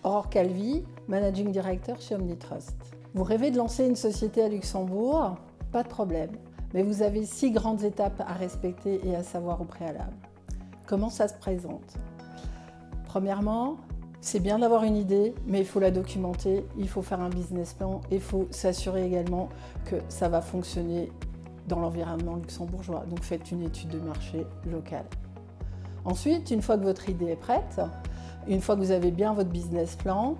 Aurore Calvi, Managing Director chez Omnitrust. Vous rêvez de lancer une société à Luxembourg? Pas de problème, mais vous avez 6 grandes étapes à respecter et à savoir au préalable. Comment ça se présente? Premièrement, c'est bien d'avoir une idée, mais il faut la documenter, il faut faire un business plan et il faut s'assurer également que ça va fonctionner dans l'environnement luxembourgeois. Donc faites une étude de marché locale. Ensuite, une fois que votre idée est prête, une fois que vous avez bien votre business plan,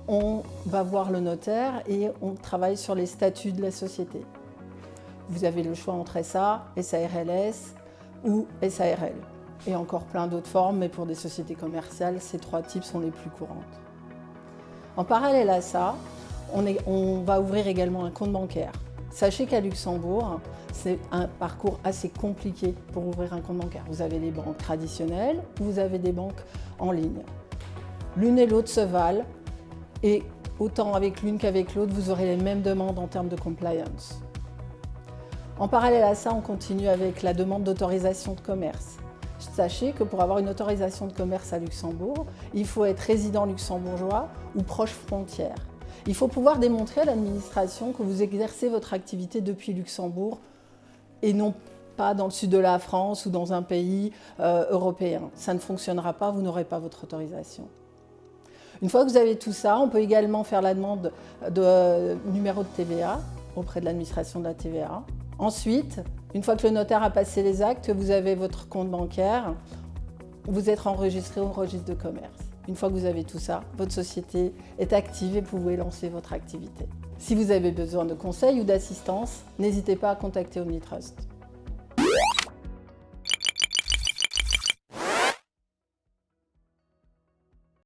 on va voir le notaire et on travaille sur les statuts de la société. Vous avez le choix entre SA, SARLS ou SARL. Et encore plein d'autres formes, mais pour des sociétés commerciales, ces 3 types sont les plus courantes. En parallèle à ça, on va ouvrir également un compte bancaire. Sachez qu'à Luxembourg, c'est un parcours assez compliqué pour ouvrir un compte bancaire. Vous avez les banques traditionnelles, vous avez des banques en ligne. L'une et l'autre se valent et autant avec l'une qu'avec l'autre, vous aurez les mêmes demandes en termes de compliance. En parallèle à ça, on continue avec la demande d'autorisation de commerce. Sachez que pour avoir une autorisation de commerce à Luxembourg, il faut être résident luxembourgeois ou proche frontière. Il faut pouvoir démontrer à l'administration que vous exercez votre activité depuis Luxembourg et non pas dans le sud de la France ou dans un pays européen. Ça ne fonctionnera pas, vous n'aurez pas votre autorisation. Une fois que vous avez tout ça, on peut également faire la demande de numéro de TVA auprès de l'administration de la TVA. Ensuite, une fois que le notaire a passé les actes, vous avez votre compte bancaire, vous êtes enregistré au registre de commerce. Une fois que vous avez tout ça, votre société est active et vous pouvez lancer votre activité. Si vous avez besoin de conseils ou d'assistance, n'hésitez pas à contacter Omnitrust.